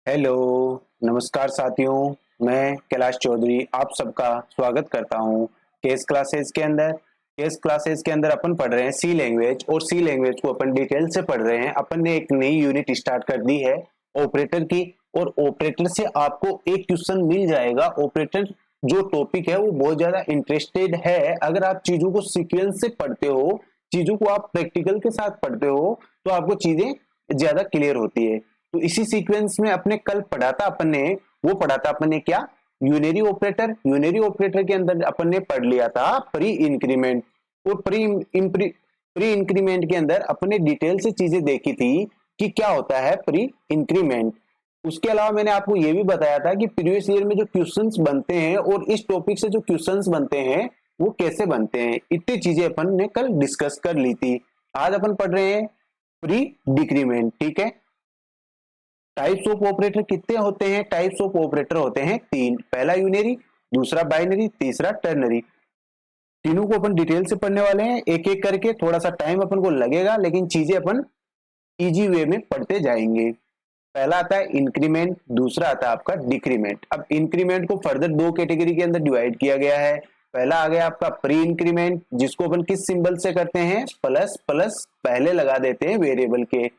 Hello, नमस्कार साथियों। मैं कैलाश चौधरी आप सबका स्वागत करता हूं केस क्लासेस के अंदर। केस क्लासेस के अंदर अपन पढ़ रहे हैं सी लैंग्वेज और सी लैंग्वेज को अपन डिटेल से पढ़ रहे हैं। अपन ने एक नई यूनिट स्टार्ट कर दी है ऑपरेटर की, और ऑपरेटर से आपको एक क्वेश्चन मिल जाएगा। ऑपरेटर जो टॉपिक है वो बहुत ज्यादा इंटरेस्टेड है। अगर आप चीजों को सीक्वेंस से पढ़ते हो, चीजों को आप प्रैक्टिकल के साथ पढ़ते हो, तो आपको चीजें ज्यादा क्लियर होती है। तो इसी सीक्वेंस में अपने कल पढ़ा था अपन ने, वो पढ़ा था अपन ने क्या, यूनरी ऑपरेटर। यूनरी ऑपरेटर के अंदर अपन ने पढ़ लिया था प्री इंक्रीमेंट, और प्री इंक्रीमेंट के अंदर अपने डिटेल से चीजें देखी थी कि क्या होता है प्री इंक्रीमेंट। उसके अलावा मैंने आपको यह भी बताया था कि प्रीवियस ईयर में जो क्वेश्चंस बनते हैं और इस टॉपिक से जो क्वेश्चंस बनते हैं वो कैसे बनते हैं, इतनी चीजें अपन ने कल डिस्कस कर ली थी। आज अपन पढ़ रहे हैं प्री डिक्रीमेंट। ठीक है। टाइप्स ऑफ ऑपरेटर कितने होते हैं? टाइप्स ऑफ ऑपरेटर होते हैं तीन। पहला यूनरी, दूसरा बाइनरी, तीसरा टर्नरी। तीनों को अपन डिटेल से पढ़ने वाले हैं एक एक करके। थोड़ा सा टाइम अपन को लगेगा, लेकिन चीजें अपन इजी वे में पढ़ते जाएंगे। पहला आता है इंक्रीमेंट, दूसरा आता है आपका डिक्रीमेंट। अब इंक्रीमेंट को फर्दर दो कैटेगरी के अंदर डिवाइड किया गया है। पहला आ गया आपका प्री इंक्रीमेंट, जिसको अपन किस सिंबल से करते हैं? प्लस प्लस पहले लगा देते हैं वेरिएबल के,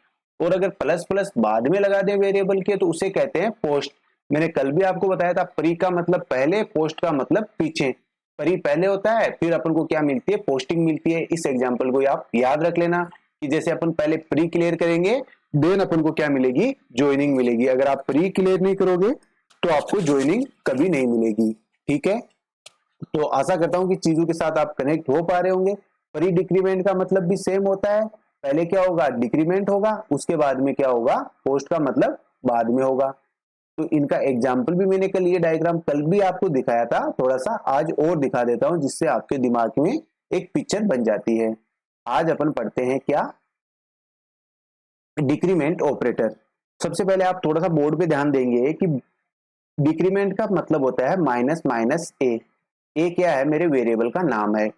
और अगर प्लस प्लस बाद में लगा दें वेरिएबल के तो उसे कहते हैं पोस्ट। मैंने कल भी आपको बताया था, प्री का मतलब पहले, पोस्ट का मतलब पीछे। प्री पहले होता है, फिर अपन को क्या मिलती है? पोस्टिंग मिलती है। इस एग्जाम्पल को आप याद रख लेना कि जैसे अपन पहले प्री क्लियर करेंगे, देन अपन को क्या मिलेगी? ज्वाइनिंग मिलेगी। अगर आप प्री क्लियर नहीं करोगे तो आपको ज्वाइनिंग कभी नहीं मिलेगी। ठीक है। तो आशा करता हूं कि चीजों के साथ आप कनेक्ट हो पा रहे होंगे। प्री डिक्रीमेंट का मतलब भी सेम होता है। पहले क्या होगा? डिक्रीमेंट होगा, उसके बाद में क्या होगा? पोस्ट का मतलब बाद में होगा। तो इनका एग्जाम्पल भी मैंने कल, ये डायग्राम कल भी आपको दिखाया था, थोड़ा सा आज और दिखा देता हूं जिससे आपके दिमाग में एक पिक्चर बन जाती है। आज अपन पढ़ते हैं क्या? Decrement operator. सबसे पहले आप थोड़ा सा बोर्ड पे ध्यान देंगे कि डिक्रीमेंट का मतलब होता है माइनस माइनस ए। ए क्या है? मेरे वेरिएबल का नाम है।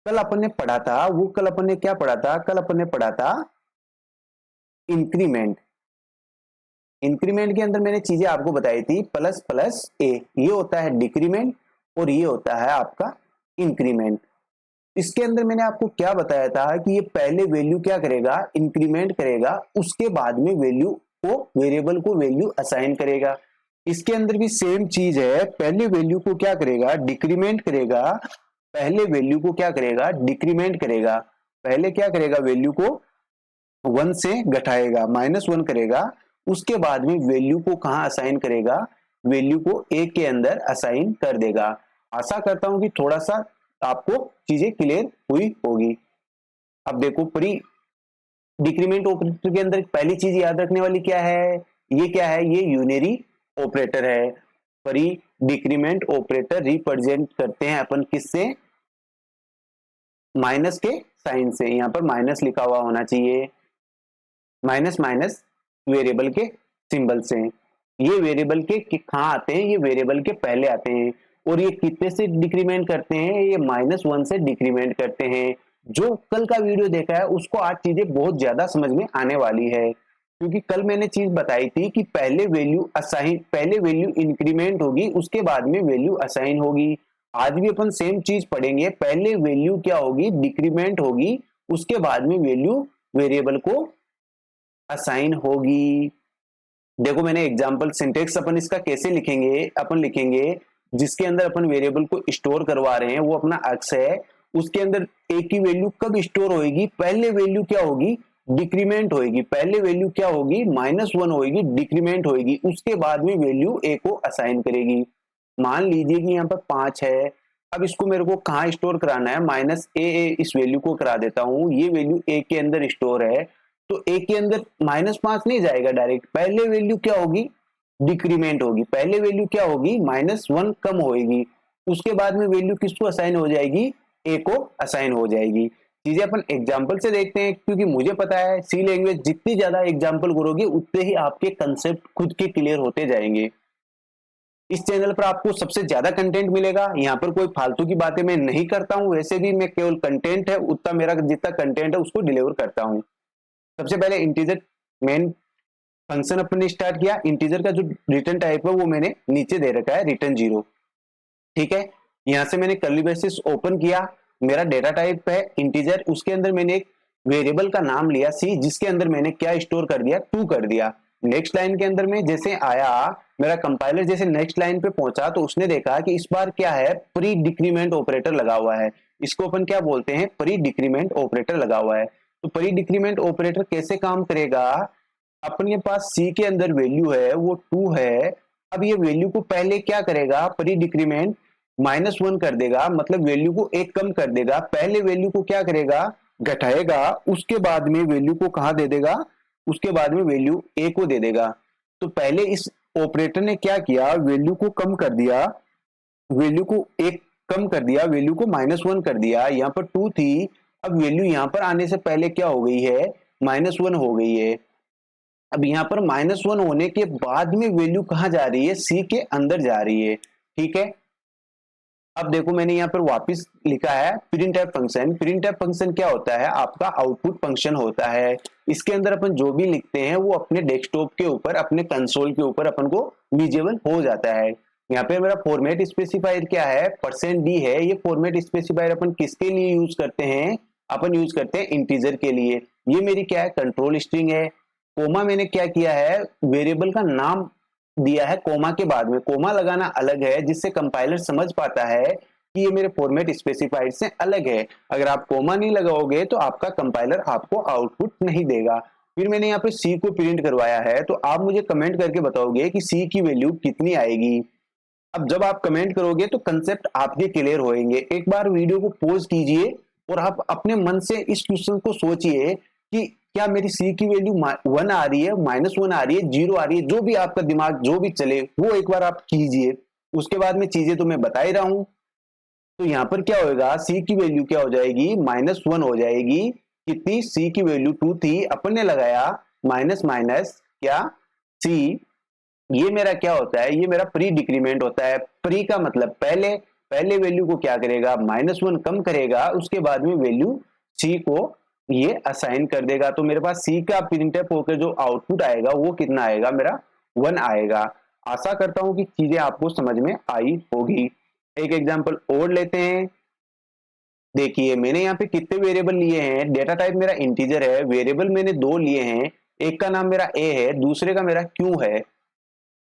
कल अपन ने पढ़ा था, वो कल अपन ने क्या पढ़ा था? कल अपन ने पढ़ा था इंक्रीमेंट। इंक्रीमेंट के अंदर मैंने चीजें आपको बताई थी, प्लस प्लस ए, ये होता है डिक्रीमेंट, और ये होता है आपका इंक्रीमेंट। इसके अंदर मैंने आपको क्या बताया था कि ये पहले वैल्यू क्या करेगा? इंक्रीमेंट करेगा, उसके बाद में वैल्यू को, वेरिएबल को वैल्यू असाइन करेगा। इसके अंदर भी सेम चीज है। पहले वैल्यू को क्या करेगा? डिक्रीमेंट करेगा। पहले वैल्यू को क्या करेगा? डिक्रीमेंट करेगा। पहले क्या करेगा? वैल्यू को वन से घटाएगा, -1 करेगा। उसके बाद में वैल्यू को कहां असाइन करेगा? वैल्यू को ए के अंदर असाइन कर देगा। आशा करता हूं कि थोड़ा सा आपको चीजें क्लियर हुई होगी। अब देखो, प्री डिक्रीमेंट ऑपरेटर के अंदर पहली चीज याद रखने वाली क्या है? ये क्या है? ये यूनरी ऑपरेटर है। प्री डिक्रीमेंट ऑपरेटर रिप्रेजेंट करते हैं अपन किससे? माइनस के साइन से। यहां पर माइनस लिखा हुआ होना चाहिए, माइनस माइनस वेरिएबल के सिंबल से। ये वेरिएबल के कहाँ आते हैं? ये वेरिएबल के पहले आते हैं। और ये कितने से डिक्रीमेंट करते हैं? ये -1 से डिक्रीमेंट करते हैं। जो कल का वीडियो देखा है उसको आज चीजें बहुत ज्यादा समझ में आने वाली है, क्योंकि कल मैंने चीज बताई थी कि पहले वैल्यू असाइन, पहले वैल्यू इंक्रीमेंट होगी, उसके बाद में वैल्यू असाइन होगी। आज भी अपन सेम चीज पढ़ेंगे। पहले वैल्यू क्या होगी? डिक्रीमेंट होगी, उसके बाद में वैल्यू वेरिएबल को असाइन होगी। देखो, मैंने एग्जांपल सिंटेक्स अपन इसका कैसे लिखेंगे? अपन लिखेंगे जिसके अंदर अपन वेरिएबल को स्टोर करवा रहे हैं वो अपना अक्स है। उसके अंदर ए की वैल्यू कब स्टोर होगी? पहले वैल्यू क्या होगी? डिक्रीमेंट होगी। पहले वैल्यू क्या होगी? -1 होगी, डिक्रीमेंट होगी, उसके बाद में वैल्यू ए को असाइन करेगी। मान लीजिए कि यहाँ पर 5 है। अब इसको मेरे को कहाँ स्टोर कराना है? -ए, इस वैल्यू को करा देता हूँ। ये वैल्यू ए के अंदर स्टोर है, तो ए के अंदर -5 नहीं जाएगा डायरेक्ट। पहले वैल्यू क्या होगी? डिक्रीमेंट होगी। पहले वैल्यू क्या होगी? -1 कम होगी, उसके बाद में वैल्यू किसको असाइन हो जाएगी? ए को असाइन हो जाएगी। चीजें अपन एग्जाम्पल से देखते हैं, क्योंकि मुझे पता है सी लैंग्वेज जितनी ज्यादा एग्जाम्पल करोगे उतने ही आपके कंसेप्ट खुद के क्लियर होते जाएंगे। इस चैनल पर आपको सबसे ज्यादा कंटेंट मिलेगा। यहाँ पर कोई फालतू की बातें मैं नहीं करता हूँ, वैसे भी मैं केवल कंटेंट है उतना, मेरा जितना कंटेंट है उसको डिलीवर करता हूँ। सबसे पहले इंटीजर मेन फंक्शन अपन ने स्टार्ट किया, इंटीजर का जो रिटर्न टाइप है वो मैंने नीचे दे रखा है रिटर्न 0। ठीक है, यहां से मैंने कर्ली ब्रेसेस ओपन किया, मेरा डेटा टाइप है इंटीजर, उसके अंदर मैंने एक वेरिएबल का नाम लिया सी, जिसके अंदर मैंने क्या स्टोर कर दिया, 2 कर दिया। नेक्स्ट लाइन के अंदर में जैसे आया, मेरा कंपाइलर जैसे नेक्स्ट लाइन पे पहुंचा तो उसने देखा कि इस बार क्या है, प्री डिक्रीमेंट ऑपरेटर लगा हुआ है। इसको अपन क्या बोलते हैं, प्री डिक्रीमेंट ऑपरेटर लगा हुआ है। तो प्री डिक्रीमेंट ऑपरेटर कैसे काम करेगा, अपने पास सी के अंदर वैल्यू है वो 2 है, अब ये वैल्यू को पहले क्या करेगा, प्री डिक्रीमेंट -1 कर देगा, मतलब वैल्यू को 1 कम कर देगा। पहले वैल्यू को क्या करेगा, घटाएगा, उसके बाद में वैल्यू को कहां दे देगा, उसके बाद में वैल्यू ए को दे देगा। तो पहले इस ऑपरेटर ने क्या किया, वैल्यू को कम कर दिया, वैल्यू को 1 कम कर दिया, वैल्यू को -1 कर दिया। यहाँ पर 2 थी, अब वैल्यू यहाँ पर आने से पहले क्या हो गई है, -1 हो गई है। अब यहाँ पर -1 होने के बाद में वैल्यू कहां जा रही है, सी के अंदर जा रही है। ठीक है, अब देखो मैंने यहाँ पर वापस लिखा है प्रिंटफ फंक्शन। प्रिंटफ फंक्शन क्या होता है, आपका आउटपुट फंक्शन होता है। इसके अंदर अपन जो भी लिखते हैं वो अपने डेस्कटॉप के ऊपर, अपने कंसोल के ऊपर अपन को विजिबल हो जाता है। यहाँ पे मेरा फॉर्मेट स्पेसिफायर क्या है, %d है। ये फॉर्मेट स्पेसिफायर अपन किसके लिए यूज करते हैं, अपन यूज करते हैं इंटीजर के लिए। ये मेरी क्या है, कंट्रोल स्ट्रिंग है। कोमा मैंने क्या किया है, वेरिएबल का नाम दिया है कोमा के बाद में। कोमा लगाना अलग है, जिससे कंपाइलर समझ पाता है कि ये मेरे फॉर्मेट स्पेसिफाइड से अलग है। अगर आप कोमा नहीं लगाओगे तो आपका कंपाइलर आपको आउटपुट नहीं देगा। फिर मैंने यहाँ पे सी को प्रिंट करवाया है, तो आप मुझे कमेंट करके बताओगे कि सी की वैल्यू कितनी आएगी। अब जब आप कमेंट करोगे तो कंसेप्ट आपके क्लियर होंगे। एक बार वीडियो को पॉज कीजिए और आप अपने मन से इस क्वेश्चन को सोचिए कि क्या मेरी सी की वैल्यू 1 आ रही है, -1 आ रही है, 0 आ रही है, जो भी आपका दिमाग जो भी चले वो एक बार आप कीजिए। उसके बाद में चीजें तो मैं बता ही रहा हूं। तो यहाँ पर क्या होगा, सी की वैल्यू क्या हो जाएगी, -1 हो जाएगी। कितनी, सी की वैल्यू 2 थी, अपन ने लगाया माइनस माइनस क्या, सी। ये मेरा क्या होता है, ये मेरा प्री डिक्रीमेंट होता है। प्री का मतलब पहले, पहले वैल्यू को क्या करेगा, -1 कम करेगा, उसके बाद में वैल्यू सी को ये असाइन कर देगा। तो मेरे पास सी का प्रिंटफ होकर जो आउटपुट आएगा वो कितना आएगा, मेरा 1 आएगा। आशा करता हूं कि चीजें आपको समझ में आई होगी। एक एग्जांपल और लेते हैं। देखिए मैंने यहाँ पे कितने वेरिएबल लिए हैं, डेटा टाइप मेरा इंटीजर है, वेरिएबल मैंने 2 लिए हैं। एक का नाम मेरा ए है, दूसरे का मेरा क्यू है।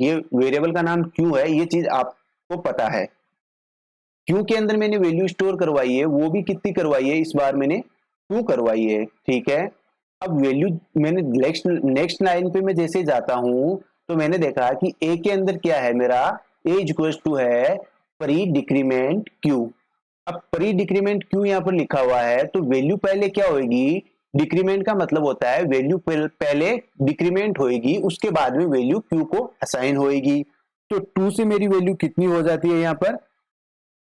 ये वेरिएबल का नाम क्यू है, ये चीज आपको पता है। क्यू के अंदर मैंने वैल्यू स्टोर करवाई है, वो भी कितनी करवाई है, इस बार मैंने 2 करवाई है। ठीक है, अब वैल्यू मैंने नेक्स्ट लाइन पे मैं जैसे जाता हूं तो मैंने देखा कि ए के अंदर क्या है, मेरा ए इक्वल्स टू है प्री डिक्रीमेंट क्यू। अब प्री डिक्रीमेंट क्यू यहाँ पर लिखा हुआ है, तो वैल्यू पहले क्या होगी, डिक्रीमेंट का मतलब होता है वैल्यू पहले डिक्रीमेंट होएगी, उसके बाद में वैल्यू क्यू को असाइन होएगी। तो 2 से मेरी वैल्यू कितनी हो जाती है यहाँ पर,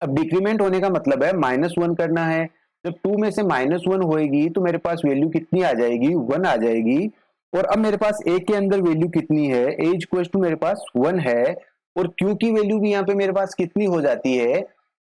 अब डिक्रीमेंट होने का मतलब है -1 करना है। जब 2 में से -1 होएगी तो मेरे पास वैल्यू कितनी आ जाएगी, 1 आ जाएगी। और अब मेरे पास ए के अंदर वैल्यू कितनी है, ए इक्वल टू मेरे पास 1 है। और क्यू की वैल्यू भी यहाँ पे मेरे पास कितनी हो जाती है,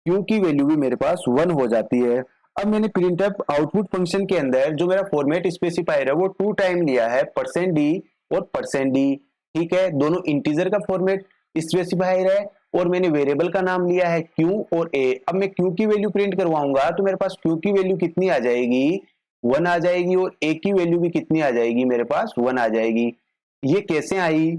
क्यू की वैल्यू भी मेरे पास 1 हो जाती है। अब मैंने प्रिंटफ आउटपुट फंक्शन के अंदर जो मेरा फॉर्मेट स्पेसिफायर है वो 2 टाइम लिया है, %d और %d। ठीक है, दोनों इंटीजर का फॉर्मेट स्पेसिफायर है और मैंने वेरिएबल का नाम लिया है क्यू और ए। अब मैं क्यू की वैल्यू प्रिंट करवाऊंगा तो मेरे पास क्यू की वैल्यू कितनी आ जाएगी, 1 आ जाएगी, और ए की वैल्यू भी कितनी आ जाएगी, मेरे पास 1 आ जाएगी। ये कैसे आई,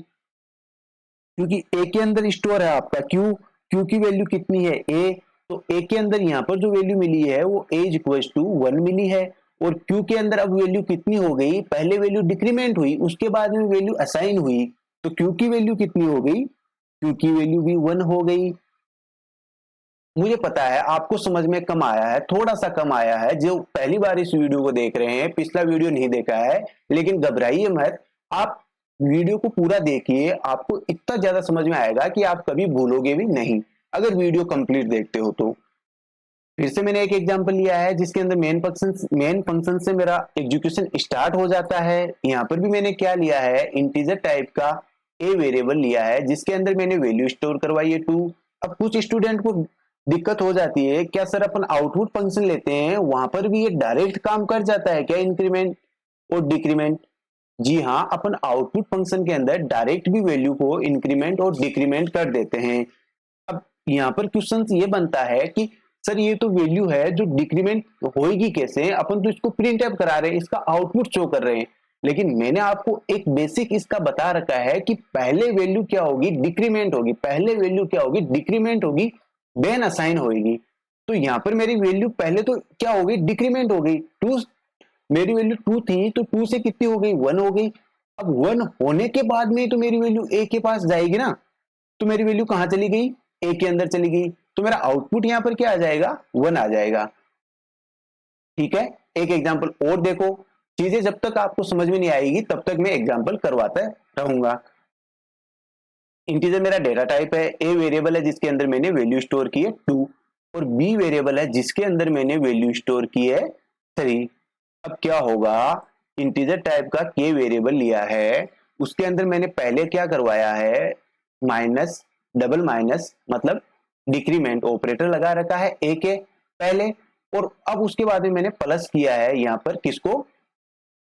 क्योंकि ए के अंदर स्टोर है आपका क्यू, क्यू की वैल्यू कितनी है, ए। तो ए के अंदर यहाँ पर जो वैल्यू मिली है वो ए इक्वल टू 1 मिली है। और क्यू के अंदर अब वैल्यू कितनी हो गई, पहले वैल्यू डिक्रीमेंट हुई, उसके बाद में वैल्यू असाइन हुई। तो क्यू की वैल्यू कितनी हो गई, क्यू की वैल्यू भी 1 हो गई। मुझे पता है आपको समझ में कम आया है, थोड़ा सा कम आया है, जो पहली बार इस वीडियो को देख रहे हैं, पिछला वीडियो नहीं देखा है, लेकिन घबराइए मत, आप वीडियो को पूरा देखिए, आपको इतना ज्यादा समझ में आएगा कि आप कभी भूलोगे भी नहीं अगर वीडियो कंप्लीट देखते हो तो। फिर से मैंने एक एग्जांपल लिया है जिसके अंदर मेन फंक्शन से मेरा एग्जीक्यूशन स्टार्ट हो जाता है। यहाँ पर भी मैंने क्या लिया है, इंटीजर टाइप का ए वेरिएबल लिया है जिसके अंदर मैंने वैल्यू स्टोर करवाई है 2। अब कुछ स्टूडेंट को दिक्कत हो जाती है, क्या सर अपन आउटपुट फंक्शन लेते हैं वहां पर भी ये डायरेक्ट काम कर जाता है क्या, इंक्रीमेंट और डिक्रीमेंट। जी हाँ, अपन आउटपुट फंक्शन के अंदर डायरेक्ट भी वैल्यू को इंक्रीमेंट और डिक्रीमेंट कर देते हैं। अब यहाँ पर क्वेश्चन ये बनता है कि सर ये तो वैल्यू है जो डिक्रीमेंट होएगी कैसे, अपन तो इसको प्रिंट एफ करा रहे हैं, इसका आउटपुट शो कर रहे हैं। लेकिन मैंने आपको एक बेसिक इसका बता रखा है कि पहले वैल्यू क्या होगी, डिक्रीमेंट होगी, पहले वैल्यू क्या होगी, डिक्रीमेंट होगी, देन असाइन होगी। तो यहाँ पर मेरी वैल्यू पहले तो क्या होगी, डिक्रीमेंट हो गई। टू, मेरी वैल्यू 2 थी तो 2 से कितनी हो गई, 1 हो गई। अब 1 होने के बाद में तो मेरी वैल्यू a के पास जाएगी ना, तो मेरी वैल्यू कहां चली गई, a के अंदर चली गई। तो मेरा आउटपुट यहां पर क्या आ जाएगा, 1 आ जाएगा। ठीक है, एक एग्जांपल और देखो। चीजें जब तक आपको समझ में नहीं आएगी तब तक मैं एग्जांपल करवाता रहूंगा। इंटीजर मेरा डेटा टाइप है, a वेरिएबल है जिसके अंदर मैंने वैल्यू स्टोर की है 2, और b वेरिएबल है जिसके अंदर मैंने वैल्यू स्टोर की है 3। अब क्या होगा, इंटीजर टाइप का k वेरिएबल लिया है, उसके अंदर मैंने पहले क्या करवाया है, माइनस, डबल माइनस मतलब डिक्रीमेंट ऑपरेटर लगा रखा है a के पहले, और अब उसके बाद में मैंने प्लस किया है यहाँ पर किसको,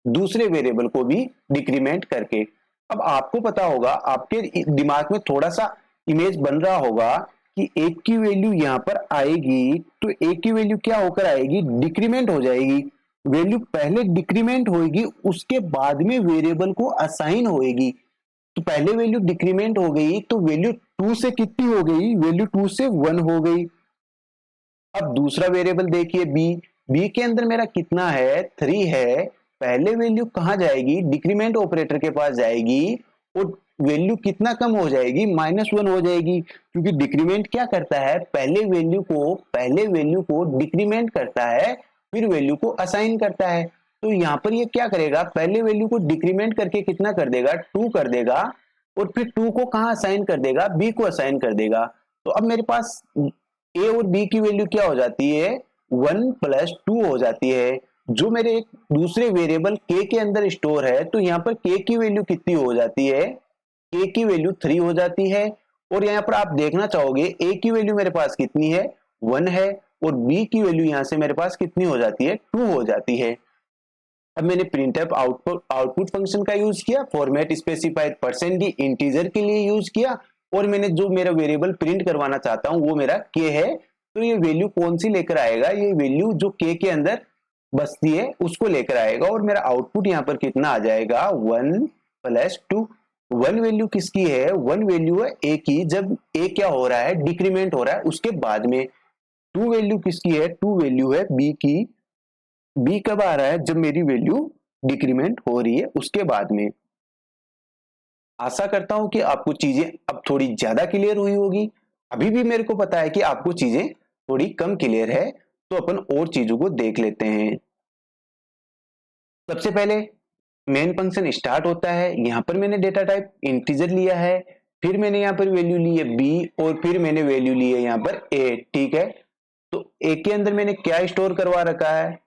दूसरे वेरिएबल को भी डिक्रीमेंट करके। अब आपको पता होगा, आपके दिमाग में थोड़ा सा इमेज बन रहा होगा कि एक की वैल्यू यहां पर आएगी तो एक की वैल्यू क्या होकर आएगी, डिक्रीमेंट हो जाएगी। वैल्यू पहले डिक्रीमेंट होगी, उसके बाद में वेरिएबल को असाइन होएगी। तो पहले वैल्यू डिक्रीमेंट हो गई तो वैल्यू 2 से कितनी हो गई, वैल्यू 2 से 1 हो गई। अब दूसरा वेरिएबल देखिए बी के अंदर मेरा कितना है, 3 है। पहले वैल्यू कहां जाएगी, डिक्रीमेंट ऑपरेटर के पास जाएगी, और वैल्यू कितना कम हो जाएगी, -1 हो जाएगी। क्योंकि डिक्रीमेंट क्या करता है, पहले वैल्यू को डिक्रीमेंट करता है, फिर वैल्यू को असाइन करता है। तो यहाँ पर ये क्या करेगा, पहले वैल्यू को डिक्रीमेंट करके कितना कर देगा, 2 कर देगा, और फिर 2 को कहां असाइन कर देगा, बी को असाइन कर देगा। तो अब मेरे पास ए और बी की वैल्यू क्या हो जाती है, 1 + 2 हो जाती है, जो मेरे एक दूसरे वेरिएबल के अंदर स्टोर है। तो यहाँ पर के की वैल्यू कितनी हो जाती है, के की वैल्यू 3 हो जाती है। और यहाँ पर आप देखना चाहोगे ए की वैल्यू मेरे पास कितनी है, 1 है, और बी की वैल्यू यहाँ से मेरे पास कितनी हो जाती है, 2 हो जाती है। अब मैंने प्रिंटफ आउटपुट फंक्शन का यूज किया, फॉर्मेट स्पेसिफाइड परसेंट की इंटीजर के लिए यूज किया, और मैंने जो मेरा वेरिएबल प्रिंट करवाना चाहता हूं वो मेरा के है। तो ये वैल्यू कौन सी लेकर आएगा, ये वैल्यू जो के अंदर बसती है उसको लेकर आएगा, और मेरा आउटपुट यहाँ पर कितना आ जाएगा, 1 + 2। 1 वैल्यू किसकी है, 1 वैल्यू है ए की, जब ए क्या हो रहा है, डिक्रीमेंट हो रहा है उसके बाद में। 2 वैल्यू किसकी है, 2 वैल्यू है बी की। बी कब आ रहा है, जब मेरी वैल्यू डिक्रीमेंट हो रही है उसके बाद में। आशा करता हूं कि आपको चीजें अब थोड़ी ज्यादा क्लियर हुई होगी। अभी भी मेरे को पता है कि आपको चीजें थोड़ी कम क्लियर है, तो अपन और चीजों को देख लेते हैं। सबसे पहले मेन फंक्शन स्टार्ट होता है, यहां पर मैंने डेटा टाइप इंटीजर लिया है, फिर मैंने यहां पर वैल्यू ली है बी, और फिर मैंने वैल्यू ली है यहां पर ए। ठीक है, तो ए के अंदर मैंने क्या स्टोर करवा रखा है,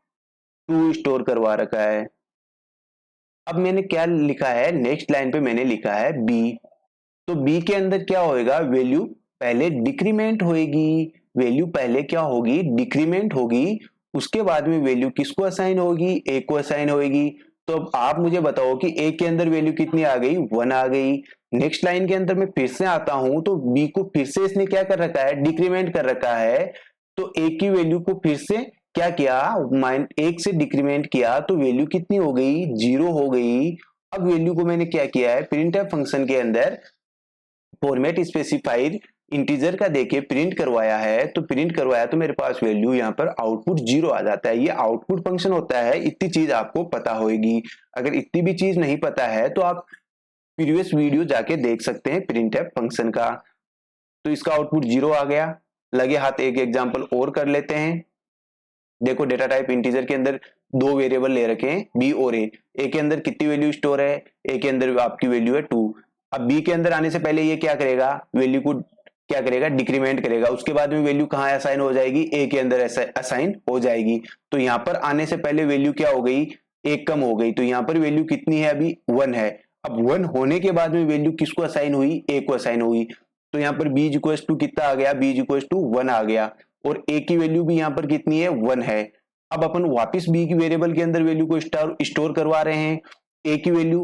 2 स्टोर करवा रखा है। अब मैंने क्या लिखा है, नेक्स्ट लाइन पे मैंने लिखा है बी। तो बी के अंदर क्या होएगा, वैल्यू पहले डिक्रीमेंट होएगी, वैल्यू पहले क्या होगी, डिक्रीमेंट होगी, उसके बाद में वैल्यू किसको असाइन होगी, ए को असाइन होगी। तो अब आप मुझे बताओ कि ए के अंदर वैल्यू कितनी आ गई, 1 आ गई। नेक्स्ट लाइन के अंदर मैं फिर से आता हूं, तो बी को फिर से इसने क्या कर रखा है, डिक्रीमेंट कर रखा है। तो ए की वैल्यू को फिर से क्या किया, -1 से डिक्रीमेंट किया, तो वैल्यू कितनी हो गई, 0 हो गई। अब वैल्यू को मैंने क्या किया है, प्रिंटफ फंक्शन के अंदर फॉर्मेट स्पेसिफाइड इंटीजर का देके प्रिंट करवाया है। तो प्रिंट करवाया तो मेरे पास वैल्यू यहाँ पर आउटपुट 0 आ जाता है। ये आउटपुट फंक्शन होता है, इतनी चीज आपको पता होगी। अगर इतनी भी चीज नहीं पता है तो आप प्रीवियस वीडियो जाके देख सकते हैं प्रिंटफ फंक्शन का। तो इसका आउटपुट 0 आ गया। लगे हाथ एक एग्जांपल और कर लेते हैं। देखो डेटा टाइप इंटीजर के अंदर 2 वेरिएबल ले रखे हैं बी और ए। ए के अंदर कितनी वैल्यू स्टोर है, ए के अंदर आपकी वैल्यू है 2। अब बी के अंदर आने से पहले ये क्या करेगा, वैल्यू को क्या करेगा, डिक्रीमेंट करेगा। उसके बाद में वैल्यू कहाँ असाइन हो जाएगी, ए के अंदर असाइन हो जाएगी। तो यहाँ पर आने से पहले वैल्यू क्या हो गई, एक कम हो गई। तो यहाँ पर वैल्यू कितनी है, अभी 1 है। अब 1 होने के बाद में वैल्यू किसको असाइन हुई, ए को असाइन हुई। तो यहाँ पर b इक्वल टू कितना आ गया, b इक्वल टू 1 आ गया, और a की वैल्यू भी यहाँ पर कितनी है, 1 है। अब अपन वापस b की वेरिएबल के अंदर वैल्यू को स्टोर करवा रहे हैं। ए की वैल्यू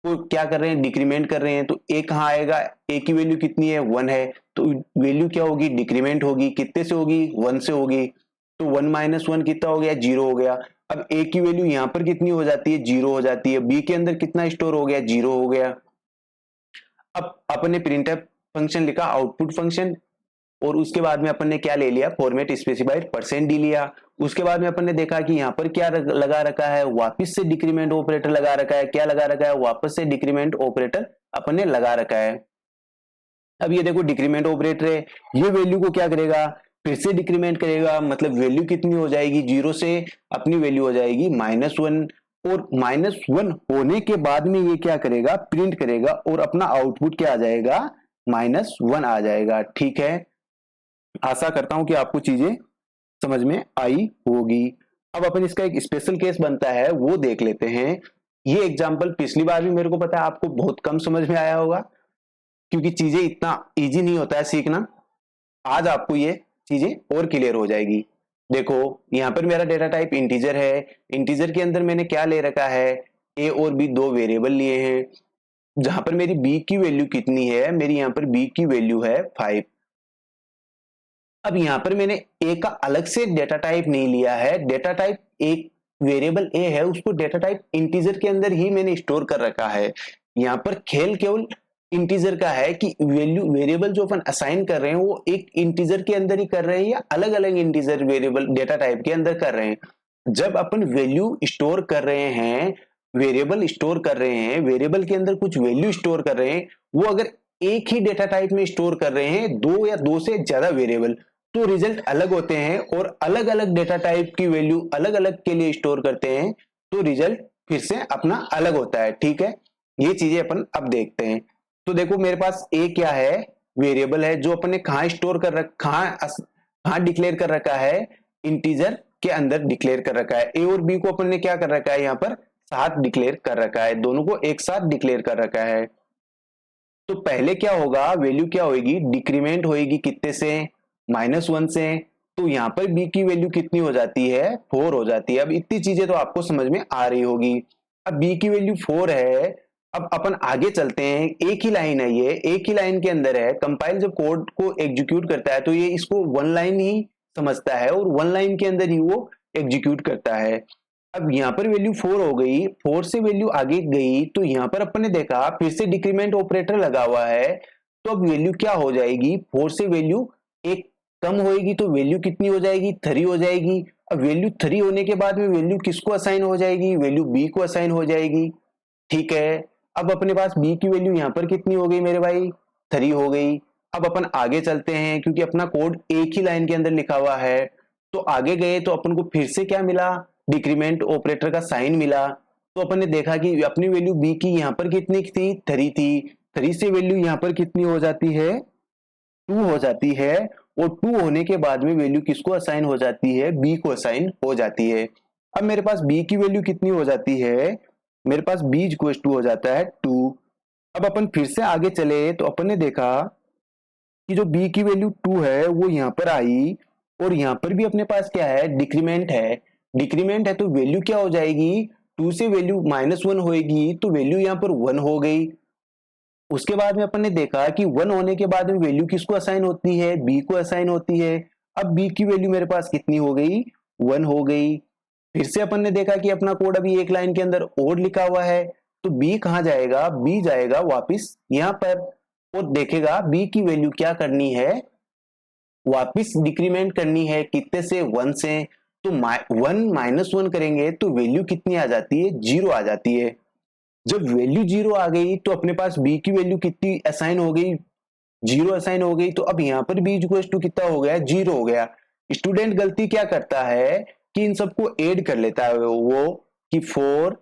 को क्या कर रहे हैं, डिक्रीमेंट कर रहे हैं, तो ए कहाँ आएगा, ए की वैल्यू कितनी है, 1 है, तो वैल्यू क्या होगी, डिक्रीमेंट होगी, कितने से होगी, 1 से होगी, तो 1 माइनस 1 कितना हो गया, 0 हो गया। अब ए की वैल्यू यहाँ पर कितनी हो जाती है, 0 हो जाती है, बी के अंदर कितना स्टोर हो गया, 0 हो गया। अब अपन ने प्रिंटफ फंक्शन लिखा, आउटपुट फंक्शन, और उसके बाद में अपन ने क्या ले लिया, फॉर्मेट स्पेसिफाइड परसेंट डी लिया। उसके बाद में अपन ने देखा कि यहाँ पर क्या लगा रखा है, वापस से डिक्रीमेंट ऑपरेटर लगा रखा है, क्या लगा रखा है, वापस से डिक्रीमेंट ऑपरेटर अपन ने लगा रखा है। अब ये देखो डिक्रीमेंट ऑपरेटर है, ये वैल्यू को क्या करेगा, फिर से डिक्रीमेंट करेगा, मतलब वैल्यू कितनी हो जाएगी, 0 से अपनी वैल्यू हो जाएगी -1, और -1 होने के बाद में ये क्या करेगा, प्रिंट करेगा, और अपना आउटपुट क्या आ जाएगा, -1 आ जाएगा। ठीक है, आशा करता हूं कि आपको चीजें समझ में आई होगी। अब अपन इसका एक स्पेशल केस बनता है, वो देख लेते हैं। ये एग्जांपल पिछली बार भी मेरे को पता है आपको बहुत कम समझ में आया होगा, क्योंकि चीजें इतना इजी नहीं होता है सीखना। आज आपको ये चीजें और क्लियर हो जाएगी। देखो यहाँ पर मेरा डेटा टाइप इंटीजर है, इंटीजर के अंदर मैंने क्या ले रखा है, ए और बी दो वेरिएबल लिए हैं, जहां पर मेरी बी की वैल्यू कितनी है, मेरी यहाँ पर बी की वैल्यू है 5। अब यहां पर मैंने ए का अलग से डेटा टाइप नहीं लिया है, डेटा टाइप एक वेरिएबल ए है, उसको डेटा टाइप इंटीजर के अंदर ही मैंने स्टोर कर रखा है। यहां पर खेल केवल इंटीजर का है कि वैल्यू वेरिएबल जो अपन असाइन कर रहे हैं वो एक इंटीजर के अंदर ही कर रहे हैं या अलग अलग इंटीजर वेरिएबल डेटा टाइप के अंदर कर रहे हैं। जब अपन वैल्यू स्टोर कर रहे हैं, वेरिएबल स्टोर कर रहे हैं, वेरिएबल के अंदर कुछ वैल्यू स्टोर कर रहे हैं, वो अगर एक ही डेटा टाइप में स्टोर कर रहे हैं, दो या दो से ज्यादा वेरिएबल, तो रिजल्ट अलग होते हैं, और अलग अलग डेटा टाइप की वैल्यू अलग अलग के लिए स्टोर करते हैं, तो रिजल्ट फिर से अपना अलग होता है। ठीक है, ये चीजें अपन अब देखते हैं। तो देखो मेरे पास ए क्या है, वेरिएबल है, जो अपन ने कहां स्टोर कर रखा, कहां डिक्लेयर कर रखा है, इंटीजर के अंदर डिक्लेयर कर रखा है। ए और बी को अपन ने क्या कर रखा है, यहाँ पर साथ डिक्लेयर कर रखा है, दोनों को एक साथ डिक्लेयर कर रखा है। तो पहले क्या होगा, वैल्यू क्या होगी, डिक्रीमेंट होगी, कितने से, -1 से, तो यहां पर b की वैल्यू कितनी हो जाती है, 4 हो जाती है। अब इतनी चीजें तो आपको समझ में आ रही होगी। अब b की वैल्यू 4 है, अब अपन आगे चलते हैं, एक ही लाइन है, ये एक ही लाइन के अंदर है। कंपाइल जब कोड को एग्जीक्यूट करता है तो ये इसको वन लाइन ही समझता है, और वन लाइन के अंदर ही वो एग्जीक्यूट करता है। अब यहाँ पर वैल्यू 4 हो गई, 4 से वैल्यू आगे गई, तो यहाँ पर अपन ने देखा फिर से डिक्रीमेंट ऑपरेटर लगा हुआ है, तो अब वैल्यू क्या हो जाएगी, 4 से वैल्यू एक कम होएगी, तो वैल्यू कितनी हो जाएगी, 3 हो जाएगी। अब वैल्यू 3 होने के बाद में वैल्यू किसको असाइन हो जाएगी, वैल्यू बी को असाइन हो जाएगी। ठीक है, अब अपने पास बी की वैल्यू यहाँ पर कितनी हो गई मेरे भाई, 3 हो गई। अब अपन आगे चलते हैं, क्योंकि अपना कोड एक ही लाइन के अंदर लिखा हुआ है, तो आगे गए तो अपन को फिर से क्या मिला, डिक्रीमेंट ऑपरेटर का साइन मिला। तो अपन ने देखा कि अपनी वैल्यू बी की यहाँ पर कितनी थी, 3 थी, 3 से वैल्यू यहाँ पर कितनी हो जाती है, 2 हो जाती है, और 2 होने के बाद में वैल्यू किसको असाइन हो जाती है, बी को असाइन हो जाती है। अब मेरे पास बी की वैल्यू कितनी हो जाती है, मेरे पास बी इक्वल टू हो जाता है 2। अब अपन फिर से आगे चले तो अपन ने देखा कि जो बी की वैल्यू 2 है वो यहाँ पर आई, और यहाँ पर भी अपने पास क्या है, डिक्रीमेंट है, डिक्रीमेंट है, तो वैल्यू क्या हो जाएगी, 2 से वैल्यू -1 होएगी, तो वैल्यू यहाँ पर 1 हो गई। उसके बाद में अपन ने देखा कि 1 होने के बाद में वैल्यू किसको असाइन होती है, बी को असाइन होती है। अब बी की वैल्यू मेरे पास कितनी हो गई, 1 हो गई। फिर से अपन ने देखा कि अपना कोड अभी एक लाइन के अंदर और लिखा हुआ है, तो बी कहाँ जाएगा, बी जाएगा वापिस यहाँ पर, और देखेगा बी की वैल्यू क्या करनी है, वापिस डिक्रीमेंट करनी है, कितने से, 1 से। तो 1 -1 करेंगे तो वैल्यू कितनी आ जाती है, 0 आ जाती है। जब वैल्यू 0 आ गई तो अपने पास बी की वैल्यू कितनी असाइन हो गई, 0 असाइन हो गई। तो अब यहाँ पर बी इक्वल टू कितना हो गया, 0 हो गया। स्टूडेंट गलती क्या करता है कि इन सबको ऐड कर लेता है, वो कि 4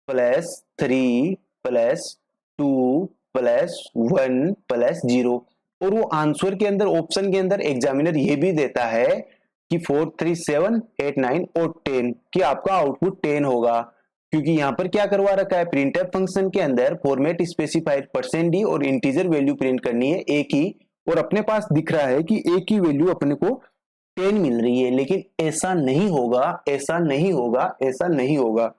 + 3 + 2 + 1 + 0, और वो आंसर के अंदर, ऑप्शन के अंदर एग्जामिनर ये भी देता है कि 4 3 7 8 9 और 10, कि आपका आउटपुट 10 होगा। क्योंकि यहाँ पर क्या करवा रखा है, प्रिंटफ फंक्शन के अंदर फॉर्मेट स्पेसिफाइड %d और इंटीजर वैल्यू प्रिंट करनी है ए की, और अपने पास दिख रहा है कि ए की वैल्यू अपने को 10 मिल रही है। लेकिन ऐसा नहीं होगा, ऐसा नहीं होगा, ऐसा नहीं होगा,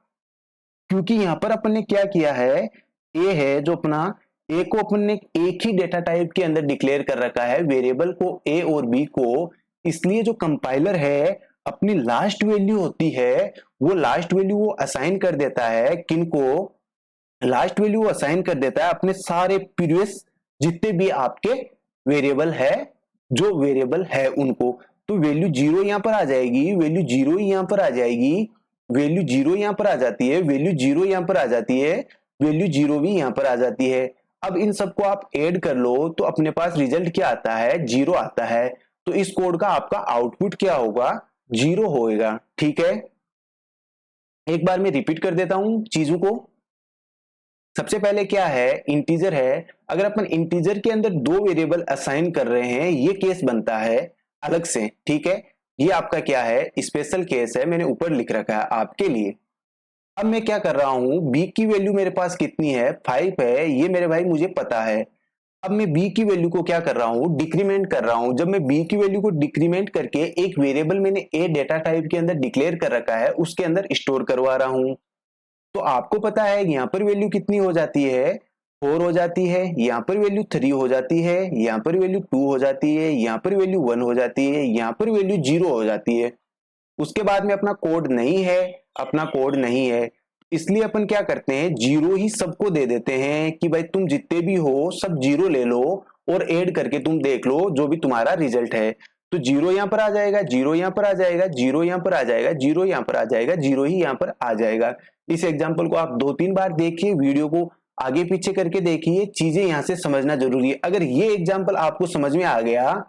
क्योंकि यहाँ पर अपन ने क्या किया है, ए है जो अपना, ए को अपन ने एक ही डेटा टाइप के अंदर डिक्लेयर कर रखा है, वेरिएबल को ए और बी को, इसलिए जो कंपाइलर है अपनी लास्ट वैल्यू होती है, वो लास्ट वैल्यू वो असाइन कर देता है, किनको, लास्ट वैल्यू असाइन कर देता है अपने सारे प्रीवियस जितने भी आपके वेरिएबल है, जो वेरिएबल है उनको। तो वैल्यू जीरो यहां पर आ जाएगी, वैल्यू जीरो यहां पर आ जाएगी, वैल्यू जीरो यहां पर आ जाती है, वैल्यू जीरो यहां पर आ जाती है, वैल्यू जीरो भी यहां पर आ जाती है। अब इन सबको आप ऐड कर लो तो अपने पास रिजल्ट क्या आता है, जीरो आता है। तो इस कोड का आपका आउटपुट क्या होगा, जीरो होएगा। ठीक है, एक बार मैं रिपीट कर देता हूं चीजों को। सबसे पहले क्या है, इंटीजर है, अगर अपन इंटीजर के अंदर दो वेरिएबल असाइन कर रहे हैं, ये केस बनता है अलग से। ठीक है, ये आपका क्या है, स्पेशल केस है, मैंने ऊपर लिख रखा है आपके लिए। अब मैं क्या कर रहा हूं, बी की वैल्यू मेरे पास कितनी है, 5 है, ये मेरे भाई मुझे पता है। अब मैं बी की वैल्यू को क्या कर रहा हूं, डिक्रीमेंट कर रहा हूं। जब मैं बी की वैल्यू को डिक्रीमेंट करके एक वेरिएबल मैंने ए डेटा टाइप के अंदर डिक्लेयर कर रखा है, उसके अंदर स्टोर करवा रहा हूं, तो आपको पता है यहाँ पर वैल्यू कितनी हो जाती है, 4 हो जाती है, यहाँ पर वैल्यू 3 हो जाती है, यहाँ पर वैल्यू 2 हो जाती है, यहाँ पर वैल्यू 1 हो जाती है, यहाँ पर वैल्यू 0 हो जाती है। उसके बाद में अपना कोड नहीं है, अपना कोड नहीं है, इसलिए अपन क्या करते हैं, जीरो ही सबको दे देते हैं कि भाई तुम जितने भी हो सब जीरो ले लो और ऐड करके तुम देख लो जो भी तुम्हारा रिजल्ट है। तो जीरो यहां पर आ जाएगा, जीरो यहां पर आ जाएगा, जीरो यहां पर आ जाएगा, जीरो यहां पर आ जाएगा, जीरो ही यहां पर आ जाएगा। इस एग्जाम्पल को आप 2-3 बार देखिए, वीडियो को आगे पीछे करके देखिए, चीजें यहां से समझना जरूरी है। अगर ये एग्जाम्पल आपको समझ में आ गया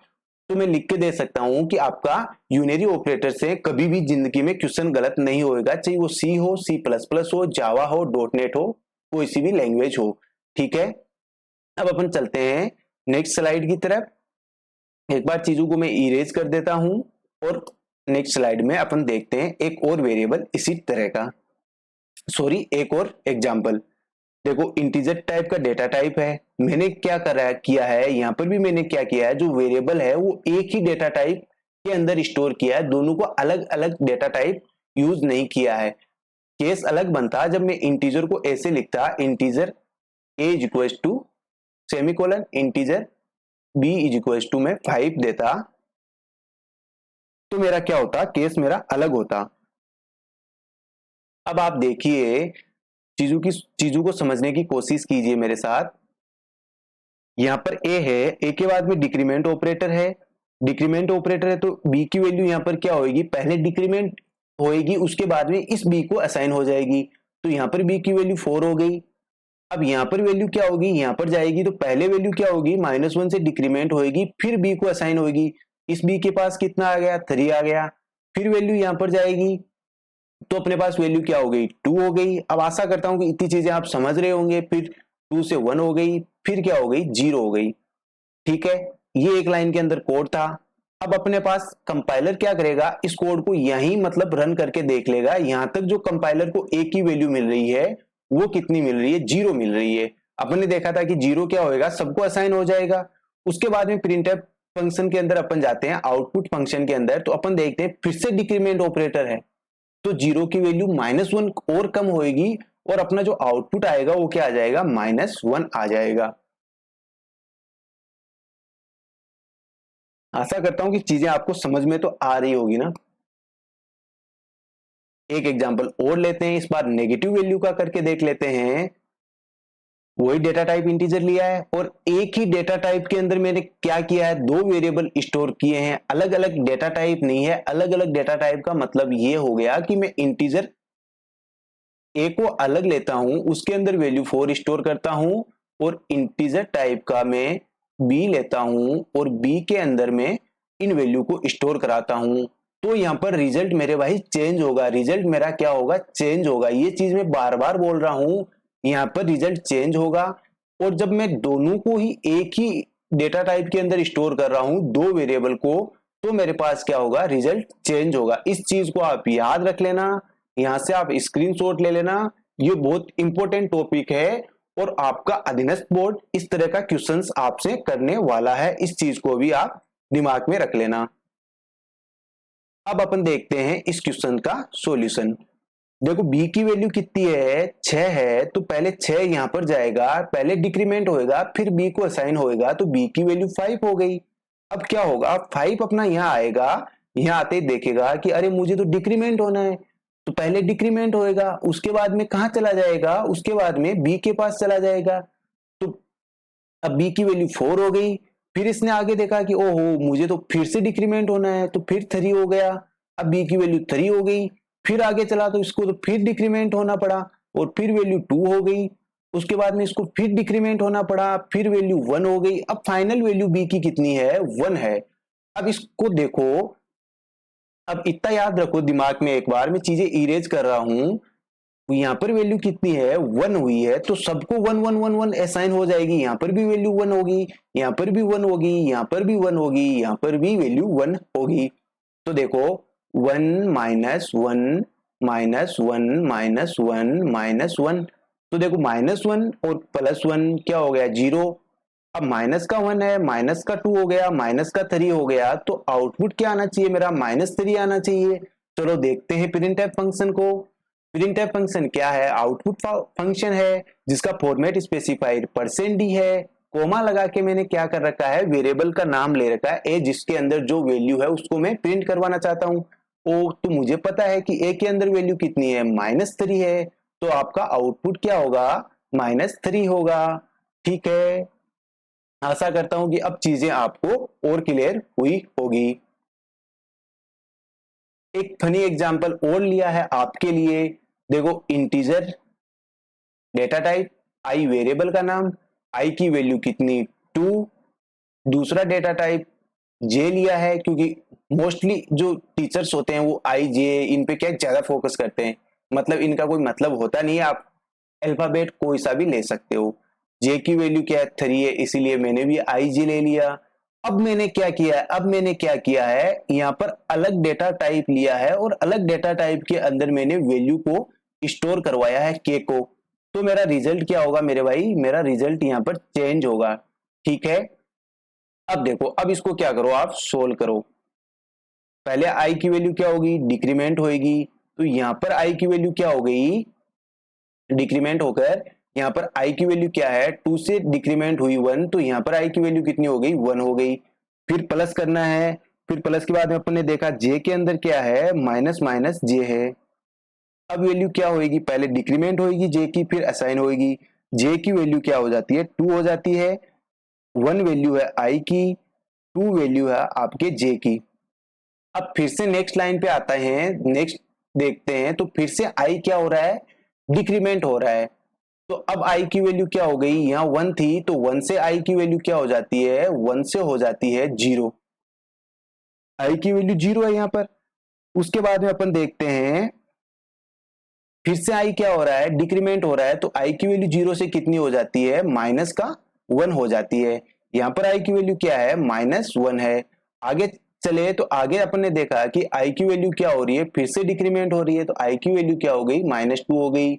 तो मैं लिख के दे सकता हूं कि आपका यूनरी ऑपरेटर से कभी भी जिंदगी में क्वेश्चन गलत नहीं होएगा, चाहे वो सी हो, C++ हो, जावा हो, .NET हो, कोई सी भी लैंग्वेज हो। ठीक है, अब अपन चलते हैं नेक्स्ट स्लाइड की तरफ। एक बार चीजों को मैं इरेज कर देता हूं और नेक्स्ट स्लाइड में अपन देखते हैं एक और वेरिएबल इसी तरह का, सॉरी एक और एग्जाम्पल। देखो इंटीजर टाइप का डेटा टाइप है, मैंने क्या करा किया है, यहाँ पर भी मैंने क्या किया है, जो वेरिएबल है वो एक ही डेटा टाइप के अंदर स्टोर किया है, दोनों को अलग अलग डेटा टाइप यूज नहीं किया है। केस अलग बनता जब मैं इंटीजर को ऐसे लिखता, integer a is equal to semicolon integer b is equal to में 5 देता, तो मेरा क्या होता, केस मेरा अलग होता। अब आप देखिए चीजों को समझने की कोशिश कीजिए मेरे साथ। यहाँ पर ए है, ए के बाद में डिक्रीमेंट ऑपरेटर है, डिक्रीमेंट ऑपरेटर है तो बी की वैल्यू यहाँ पर क्या होगी, पहले डिक्रीमेंट होएगी, उसके बाद में इस बी को असाइन हो जाएगी। तो यहाँ पर बी की वैल्यू 4 हो गई। अब यहाँ पर वैल्यू क्या होगी, यहाँ पर जाएगी तो पहले वैल्यू क्या होगी, -1 से डिक्रीमेंट होएगी, फिर बी को असाइन होगी। इस बी के पास कितना आ गया, 3 आ गया, फिर वैल्यू यहाँ पर जाएगी तो अपने पास वैल्यू क्या हो गई, 2 हो गई। अब आशा करता हूं कि इतनी चीजें आप समझ रहे होंगे। फिर 2 से 1 हो गई, फिर क्या हो गई, 0 हो गई। ठीक है, ये एक लाइन के अंदर कोड था। अब अपने पास कंपाइलर क्या करेगा, इस कोड को यहीं मतलब रन करके देख लेगा, यहां तक जो कंपाइलर को एक ही वैल्यू मिल रही है वो कितनी मिल रही है, 0 मिल रही है। अपन ने देखा था कि 0 क्या होएगा, सबको असाइन हो जाएगा। उसके बाद में प्रिंटफ फंक्शन के अंदर अपन जाते हैं, आउटपुट फंक्शन के अंदर, तो अपन देखते हैं फिर से डिक्रीमेंट ऑपरेटर है, तो 0 की वैल्यू -1 और कम होएगी और अपना जो आउटपुट आएगा वो क्या आ जाएगा, -1 आ जाएगा। आशा करता हूं कि चीजें आपको समझ में तो आ रही होगी ना। एक एग्जांपल और लेते हैं, इस बार नेगेटिव वैल्यू का करके देख लेते हैं। वही डेटा टाइप इंटीजर लिया है और एक ही डेटा टाइप के अंदर मैंने क्या किया है, दो वेरिएबल स्टोर किए हैं, अलग अलग डेटा टाइप नहीं है। अलग अलग डेटा टाइप का मतलब ये हो गया कि मैं इंटीजर ए को अलग लेता हूं, उसके अंदर वैल्यू 4 स्टोर करता हूं, और इंटीजर टाइप का मैं बी लेता हूं और बी के अंदर में इन वैल्यू को स्टोर कराता हूं। तो यहाँ पर रिजल्ट मेरे भाई चेंज होगा, रिजल्ट मेरा क्या होगा, चेंज होगा। ये चीज मैं बार बार बोल रहा हूं, यहाँ पर रिजल्ट चेंज होगा। और जब मैं दोनों को ही एक ही डेटा टाइप के अंदर स्टोर कर रहा हूं, दो वेरिएबल को, तो मेरे पास क्या होगा, रिजल्ट चेंज होगा। इस चीज को आप याद रख लेना, यहां से आप स्क्रीनशॉट ले लेना, ये बहुत इंपॉर्टेंट टॉपिक है और आपका अधीनस्थ बोर्ड इस तरह का क्वेश्चंस आपसे करने वाला है। इस चीज को भी आप दिमाग में रख लेना। अब अपन देखते हैं इस क्वेश्चन का सॉल्यूशन। देखो b की वैल्यू कितनी है, 6 है, तो पहले 6 यहाँ पर जाएगा, पहले डिक्रीमेंट होएगा, फिर b को असाइन होएगा, तो b की वैल्यू 5 हो गई। अब क्या होगा, 5 अपना यहाँ आएगा, यहाँ आते ही देखेगा कि अरे मुझे तो डिक्रीमेंट होना है, तो पहले डिक्रीमेंट होएगा, उसके बाद में कहाँ चला जाएगा, उसके बाद में b के पास चला जाएगा। तो अब b की वैल्यू 4 हो गई। फिर इसने आगे देखा कि ओहो मुझे तो फिर से डिक्रीमेंट होना है, तो फिर 3 हो गया। अब b की वैल्यू 3 हो गई। फिर आगे चला तो इसको तो फिर डिक्रीमेंट होना पड़ा, और फिर वैल्यू 2 हो गई। उसके बाद में इसको फिर डिक्रीमेंट होना पड़ा, फिर वैल्यू 1 हो गई। अब फाइनल वैल्यू b की कितनी है, 1 है। अब इसको देखो, अब इतना याद रखो दिमाग में, एक बार मैं चीजें इरेज कर रहा हूं। यहाँ पर वैल्यू कितनी है, 1 हुई है, तो सबको 1 1 1 1 असाइन हो जाएगी। यहाँ पर भी वैल्यू 1 होगी, यहाँ पर भी 1 होगी, यहाँ पर भी 1 होगी, यहाँ पर भी वैल्यू 1 होगी। तो देखो 1 माइनस 1 माइनस 1 माइनस 1 माइनस 1, तो देखो -1 और +1 क्या हो गया, 0। अब माइनस का 1 है, माइनस का 2 हो गया, माइनस का 3 हो गया, तो आउटपुट क्या आना चाहिए मेरा, -3 आना चाहिए। चलो देखते हैं प्रिंटफ फंक्शन को। प्रिंटफ फंक्शन क्या है, आउटपुट फंक्शन है, जिसका फॉर्मेट स्पेसिफाइड %d है। कोमा लगा के मैंने क्या कर रखा है, वेरिएबल का नाम ले रखा है ए, जिसके अंदर जो वैल्यू है उसको मैं प्रिंट करवाना चाहता हूँ। ओ तो मुझे पता है कि ए के अंदर वैल्यू कितनी है, -3 है, तो आपका आउटपुट क्या होगा, -3 होगा। ठीक है, आशा करता हूं कि अब चीजें आपको और क्लियर हुई होगी। एक फनी एग्जांपल और लिया है आपके लिए। देखो integer data type, I variable का नाम, आई की वैल्यू कितनी, 2। दूसरा डेटा टाइप जे लिया है, क्योंकि मोस्टली जो टीचर्स होते हैं वो आई जे इन पे क्या ज्यादा फोकस करते हैं, मतलब इनका कोई मतलब होता नहीं है। आप अल्फाबेट कोई सा भी ले सकते हो। जे की वैल्यू क्या है, 3 है, इसीलिए मैंने भी आई जे ले लिया। अब मैंने क्या किया है, अब मैंने क्या किया है, यहाँ पर अलग डेटा टाइप लिया है, और अलग डेटा टाइप के अंदर मैंने वैल्यू को स्टोर करवाया है के को। तो मेरा रिजल्ट क्या होगा मेरे भाई, मेरा रिजल्ट यहाँ पर चेंज होगा। ठीक है, अब देखो, अब इसको क्या करो, आप सोल्व करो। पहले आई की वैल्यू क्या होगी, डिक्रीमेंट होगी, तो यहाँ पर आई की वैल्यू क्या हो गई, डिक्रीमेंट होकर यहाँ पर आई की वैल्यू क्या है, 2 से डिक्रीमेंट हुई 1, तो यहाँ पर आई की वैल्यू कितनी हो गई, 1 हो गई। फिर प्लस करना है, फिर प्लस के बाद में अपन ने देखा जे के अंदर क्या है, माइनस माइनस जे है। अब वैल्यू क्या होगी, पहले डिक्रीमेंट होगी जे की, फिर असाइन होगी। जे की वैल्यू क्या हो जाती है, 2 हो जाती है। 1 वैल्यू है आई की, 2 वैल्यू है आपके जे की। अब फिर से नेक्स्ट लाइन पे आता है, नेक्स्ट देखते हैं, तो फिर से आई क्या हो रहा है, डिक्रीमेंट हो रहा है। तो अब आई की वैल्यू क्या हो गई, यहाँ 1 थी, तो 1 से आई की वैल्यू क्या हो जाती है, 1 से हो जाती है 0। आई की वैल्यू 0 है यहाँ पर। उसके बाद में अपन देखते हैं, फिर से आई क्या हो रहा है, डिक्रीमेंट हो रहा है, तो आई की वैल्यू 0 से कितनी हो जाती है, माइनस का 1 हो जाती है। यहाँ पर आई की वैल्यू क्या है, -1 है। आगे चले तो आगे अपन ने देखा कि आई की वैल्यू क्या हो रही है, फिर से डिक्रीमेंट हो रही है, तो आई की वैल्यू क्या हो गई, -2 हो गई।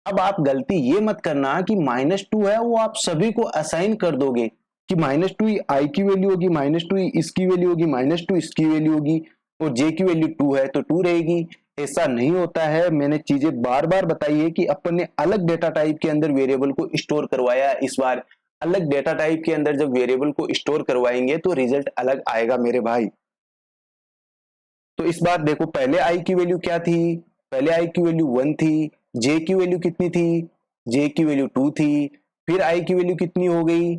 अब आप गलती ये मत करना कि -2 है वो आप सभी को असाइन कर दोगे कि -2 आई की वैल्यू होगी, -2 इसकी वैल्यू होगी, -2 इसकी वैल्यू होगी, और जे की वैल्यू 2 है तो 2 रहेगी। ऐसा नहीं होता है, मैंने चीजें बार बार बताई है कि अपन ने अलग डेटा टाइप के अंदर वेरिएबल को स्टोर करवाया। इस बार अलग डेटा टाइप के अंदर जब वेरिएबल को स्टोर करवाएंगे तो रिजल्ट अलग आएगा मेरे भाई। तो इस बार देखो, पहले आई की वैल्यू क्या थी, पहले आई की वैल्यू 1 थी, जे की वैल्यू कितनी थी, जे की वैल्यू 2 थी, फिर आई की वैल्यू कितनी हो गई,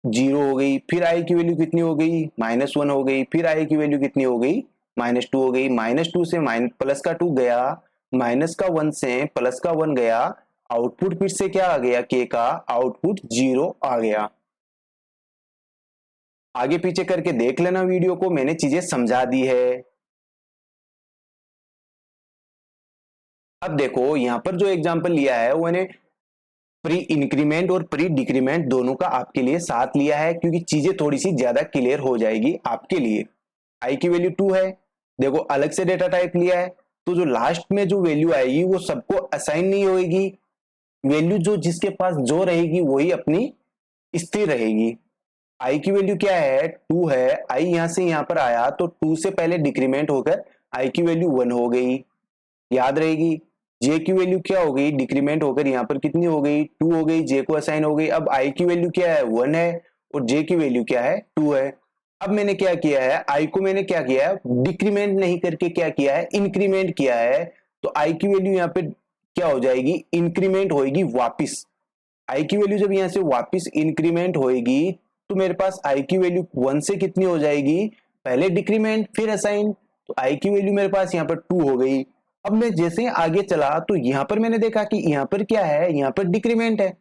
0 हो गई, फिर आई की वैल्यू कितनी हो गई, -1 हो गई, फिर आई की वैल्यू कितनी हो गई, -2 हो गई। -2 से प्लस का 2 गया, माइनस का 1 से प्लस का 1 गया, आउटपुट फिर से क्या आ गया, के का आउटपुट 0 आ गया। आगे पीछे करके देख लेना वीडियो को, मैंने चीजें समझा दी है। अब देखो यहाँ पर जो एग्जांपल लिया है वो मैंने प्री इंक्रीमेंट और प्री डिक्रीमेंट दोनों का आपके लिए साथ लिया है, क्योंकि चीजें थोड़ी सी ज्यादा क्लियर हो जाएगी आपके लिए। आई की वैल्यू 2 है, देखो अलग से डेटा टाइप लिया है, तो जो लास्ट में जो वैल्यू आएगी वो सबको असाइन नहीं होगी। वैल्यू जो जिसके पास जो रहेगी वही अपनी स्थिर रहेगी। आई की वैल्यू क्या है, 2 है, आई यहां से यहां पर आया तो 2 से पहले डिक्रीमेंट होकर आई की वैल्यू 1 हो गई। याद रहेगी। जे की वैल्यू क्या हो गई, डिक्रीमेंट होकर यहाँ पर कितनी हो गई, 2 हो गई, जे को असाइन हो गई। अब आई की वैल्यू क्या है, 1 है, और जे की वैल्यू क्या है, 2 है। अब मैंने क्या किया है, आई को मैंने क्या किया है, डिक्रीमेंट नहीं करके क्या किया है, इंक्रीमेंट किया है। तो आई की वैल्यू यहाँ पे क्या हो जाएगी, इंक्रीमेंट होएगी वापिस। आई की वैल्यू जब यहाँ से वापिस इंक्रीमेंट होएगी तो मेरे पास आई की वैल्यू 1 से कितनी हो जाएगी, पहले डिक्रीमेंट फिर असाइन, तो आई की वैल्यू मेरे पास यहाँ पर 2 हो गई। अब मैं जैसे ही आगे चला तो यहाँ पर मैंने देखा कि यहाँ पर क्या है, यहाँ पर डिक्रीमेंट है,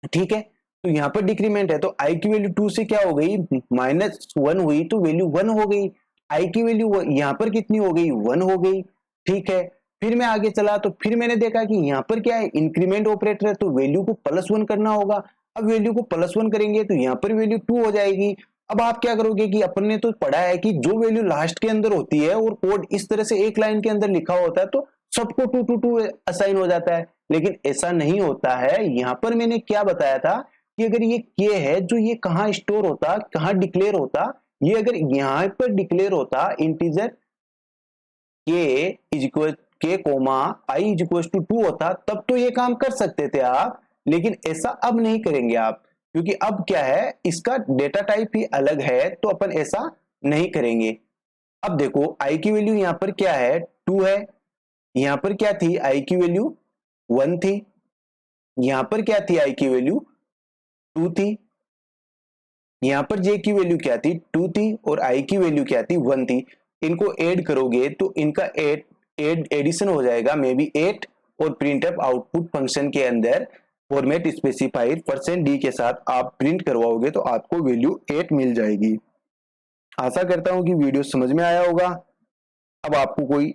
ठीक है। तो यहाँ पर डिक्रीमेंट है तो आई की वैल्यू 2 से क्या हो गई, -1 हुई, तो वैल्यू 1 हो गई। आई की वैल्यू यहाँ पर कितनी हो गई, 1 हो गई, ठीक है। फिर मैं आगे चला तो फिर मैंने देखा कि यहाँ पर क्या है, इंक्रीमेंट ऑपरेटर है, तो वैल्यू को +1 करना होगा। अब वैल्यू को +1 करेंगे तो यहाँ पर वैल्यू 2 हो जाएगी। अब आप क्या करोगे कि अपन ने तो पढ़ा है कि जो वैल्यू लास्ट के अंदर होती है और कोड इस तरह से एक लाइन के अंदर लिखा होता है तो सबको 2 2 2 असाइन हो जाता है, लेकिन ऐसा नहीं होता है। यहाँ पर मैंने क्या बताया था कि अगर ये के है जो ये कहाँ स्टोर होता, कहाँ डिक्लेयर होता, ये अगर यहाँ पर डिक्लेयर होता इंटीजर के is equal K comma I is equal to 2 होता, तब तो ये काम कर सकते थे आप, लेकिन ऐसा अब नहीं करेंगे आप, क्योंकि अब क्या है, इसका डेटा टाइप ही अलग है, तो अपन ऐसा नहीं करेंगे। अब देखो आई की वैल्यू यहाँ पर क्या है, 2 है, यहाँ पर क्या थी, आई की वैल्यू 1 थी, यहाँ पर क्या थी, आई की वैल्यू 2 थी, यहाँ पर जे की वैल्यू क्या थी, 2 थी, और आई की वैल्यू क्या थी, 1 थी। इनको ऐड करोगे तो इनका एडिशन हो जाएगा मे बी 8, और प्रिंटफ आउटपुट फंक्शन के अंदर फॉर्मेट स्पेसिफाइड %d के साथ आप प्रिंट करवाओगे तो आपको वैल्यू 8 मिल जाएगी। आशा करता हूं कि वीडियो समझ में आया होगा, अब आपको कोई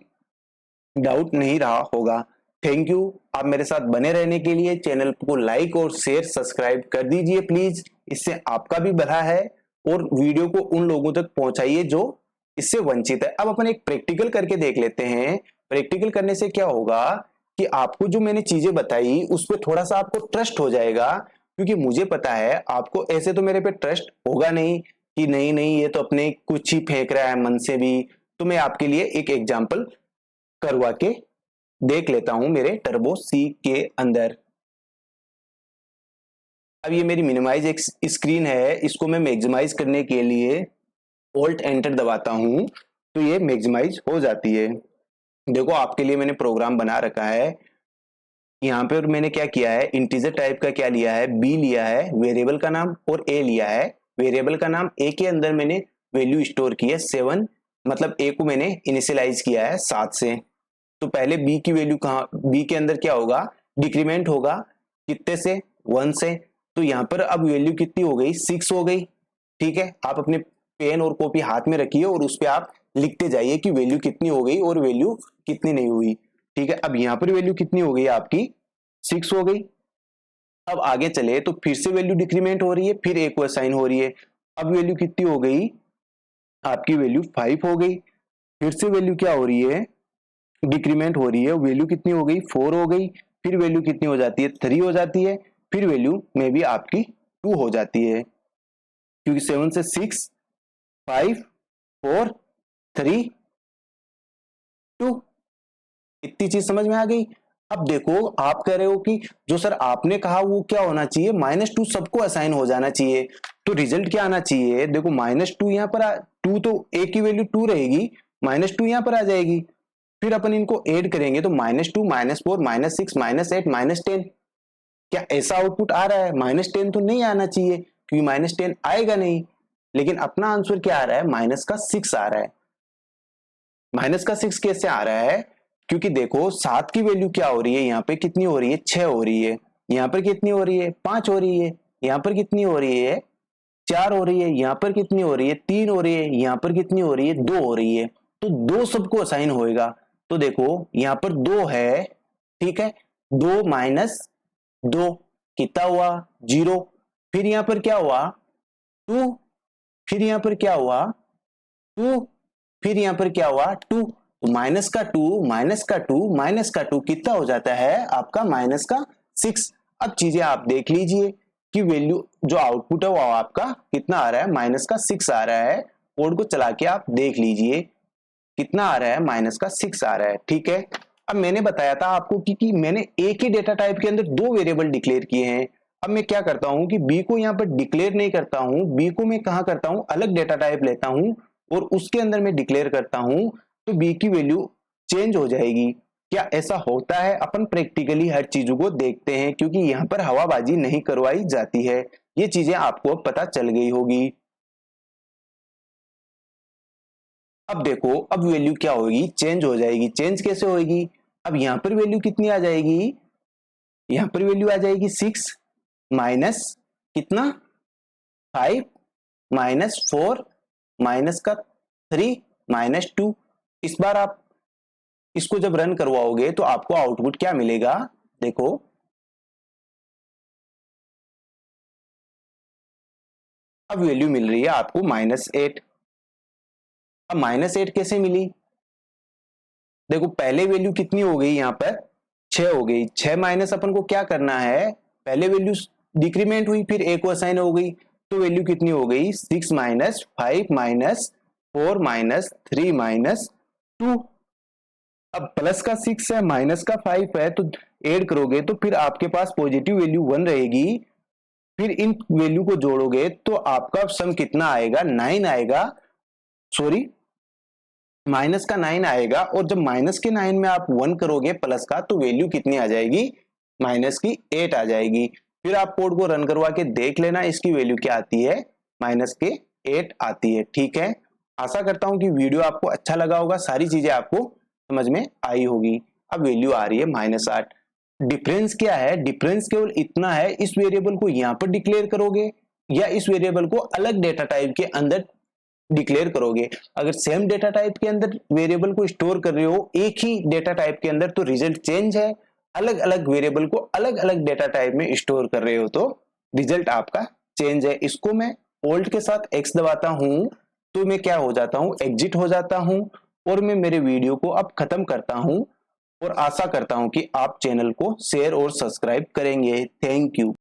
डाउट नहीं रहा होगा। थैंक यू, आप मेरे साथ बने रहने के लिए। चैनल को लाइक और शेयर सब्सक्राइब कर दीजिए प्लीज, इससे आपका भी भला है, और वीडियो को उन लोगों तक पहुंचाइए जो इससे वंचित है। अब अपन एक प्रैक्टिकल करके देख लेते हैं। प्रैक्टिकल करने से क्या होगा कि आपको जो मैंने चीजें बताई उस पर थोड़ा सा आपको ट्रस्ट हो जाएगा, क्योंकि मुझे पता है आपको ऐसे तो मेरे पे ट्रस्ट होगा नहीं कि नहीं नहीं ये तो अपने कुछ ही फेंक रहा है मन से भी। तो मैं आपके लिए एक एग्जाम्पल करवा के देख लेता हूं मेरे टर्बो सी के अंदर। अब ये मेरी मिनिमाइज एक स्क्रीन है, इसको मैं मैक्सिमाइज करने के लिए ऑल्ट एंटर दबाता हूं तो ये मैक्सिमाइज हो जाती है। देखो आपके लिए मैंने प्रोग्राम बना रखा है, यहाँ पे मैंने क्या किया है, इंटीजर टाइप का क्या लिया है, बी लिया है वेरिएबल का नाम, और ए लिया है वेरिएबल का नाम। ए के अंदर मैंने वैल्यू स्टोर की है 7, मतलब ए को मैंने इनिशियलाइज किया है 7 से। तो पहले बी की वैल्यू कहाँ, बी के अंदर क्या होगा, डिक्रीमेंट होगा, कितने से, 1 से। तो यहाँ पर अब वैल्यू कितनी हो गई, 6 हो गई, ठीक है। आप अपने पेन और कॉपी हाथ में रखिए और उस पर आप लिखते जाइए कि वैल्यू कितनी हो गई और वैल्यू कितनी नहीं हुई, ठीक है। अब यहाँ पर वैल्यू कितनी हो गई आपकी, 6 हो गई। अब आगे चले तो फिर से वैल्यू डिक्रीमेंट हो रही है, फिर एक को असाइन हो रही है। अब वैल्यू कितनी हो गई आपकी, वैल्यू 5 हो गई। फिर से वैल्यू क्या हो रही है, डिक्रीमेंट हो रही है, वैल्यू कितनी हो गई, 4 हो गई। फिर वैल्यू कितनी हो जाती है, 3 हो जाती है। फिर वैल्यू में भी आपकी 2 हो जाती है, क्योंकि 7 से 6, 5, 4, 3, 2, इतनी चीज समझ में आ गई। अब देखो आप कह रहे हो कि जो सर आपने कहा वो क्या होना चाहिए, -2 सबको असाइन हो जाना चाहिए, तो रिजल्ट क्या आना चाहिए। देखो -2 यहाँ पर 2 तो ए की वैल्यू 2 रहेगी, -2 यहाँ पर आ जाएगी। फिर अपन इनको ऐड करेंगे तो -2, -4, -6, -8, -10, क्या ऐसा आउटपुट आ रहा है, -10 तो नहीं आना चाहिए, क्योंकि -10 आएगा नहीं। लेकिन अपना आंसर क्या आ रहा है, -6 आ रहा है। -6 कैसे आ रहा है, क्योंकि देखो 7 की वैल्यू क्या हो रही है, यहाँ पे कितनी हो रही है, 6 हो रही है। यहाँ पर कितनी हो रही है, 5 हो रही है। यहाँ पर कितनी हो रही है, 4 हो रही है। यहाँ पर कितनी हो रही है, 3 हो रही है। यहाँ पर कितनी हो रही है, 2 हो रही है। तो 2 सबको असाइन होएगा। तो देखो यहाँ पर 2 है, ठीक है, 2 - 2 कितना हुआ, 0। फिर यहाँ पर क्या हुआ, 2। फिर यहाँ पर क्या हुआ, 2। फिर यहाँ पर क्या हुआ, 2। तो -2, -2, -2 कितना हो जाता है आपका, -6। अब चीजें आप देख लीजिए कि वैल्यू जो आउटपुट है वो आपका कितना आ रहा है, -6 आ रहा है। कोड को चला के आप देख लीजिए कितना आ रहा है, -6 आ रहा है, ठीक है। अब मैंने बताया था आपको कि मैंने एक ही डेटा टाइप के अंदर दो वेरिएबल डिक्लेयर किए हैं। अब मैं क्या करता हूं कि बी को यहाँ पर डिक्लेयर नहीं करता हूं, बी को मैं कहाँ करता हूं, अलग डेटा टाइप लेता हूं और उसके अंदर मैं डिक्लेयर करता हूं, तो बी की वैल्यू चेंज हो जाएगी। क्या ऐसा होता है? अपन प्रैक्टिकली हर चीजों को देखते हैं, क्योंकि यहाँ पर हवाबाजी नहीं करवाई जाती है। ये चीजें आपको अब पता चल गई होगी। अब देखो, अब वैल्यू क्या होगी, चेंज हो जाएगी। चेंज कैसे होगी? अब यहां पर वैल्यू कितनी आ जाएगी, यहां पर वैल्यू आ जाएगी 6 माइनस कितना, 5 माइनस 4 माइनस का 3 माइनस 2। इस बार आप इसको जब रन करवाओगे तो आपको आउटपुट क्या मिलेगा, देखो अब वैल्यू मिल रही है आपको -8। अब -8 कैसे मिली? देखो पहले वैल्यू कितनी हो गई, यहां पर 6 हो गई। 6 माइनस अपन को क्या करना है, पहले वैल्यू डिक्रीमेंट हुई फिर एक को असाइन हो गई, तो वैल्यू कितनी हो गई, 6 माइनस 5 माइनस 4 माइनस 3 माइनस 2। अब प्लस का 6 है माइनस का 5 है, तो ऐड करोगे तो फिर आपके पास पॉजिटिव वैल्यू 1 रहेगी। फिर इन वैल्यू को जोड़ोगे तो आपका सम कितना आएगा, 9 आएगा, सॉरी माइनस का 9 आएगा। और जब माइनस के 9 में आप 1 करोगे प्लस का, तो वैल्यू कितनी आ जाएगी, माइनस की 8 आ जाएगी। फिर आप कोड को रन करवा के देख लेना इसकी वैल्यू क्या आती है, माइनस के 8 आती है। ठीक है, आशा करता हूं कि वीडियो आपको अच्छा लगा होगा, सारी चीजें आपको समझ में आई होगी। अब वैल्यू आ रही है -8। डिफरेंस क्या है, डिफरेंस केवल इतना है, इस वेरिएबल को यहां पर डिक्लेयर करोगे या इस वेरिएबल को अलग डेटा टाइप के अंदर डिक्लेयर करोगे। अगर सेम डेटा टाइप के अंदर वेरिएबल को स्टोर कर रहे हो एक ही डेटा टाइप के अंदर, तो रिजल्ट चेंज है। अलग अलग वेरिएबल को अलग अलग डेटा टाइप में स्टोर कर रहे हो तो रिजल्ट आपका चेंज है। इसको मैं ओल्ड के साथ एक्स दबाता हूं तो मैं क्या हो जाता हूं, एग्जिट हो जाता हूं और मैं मेरे वीडियो को अब खत्म करता हूं। और आशा करता हूं कि आप चैनल को शेयर और सब्सक्राइब करेंगे। Thank you.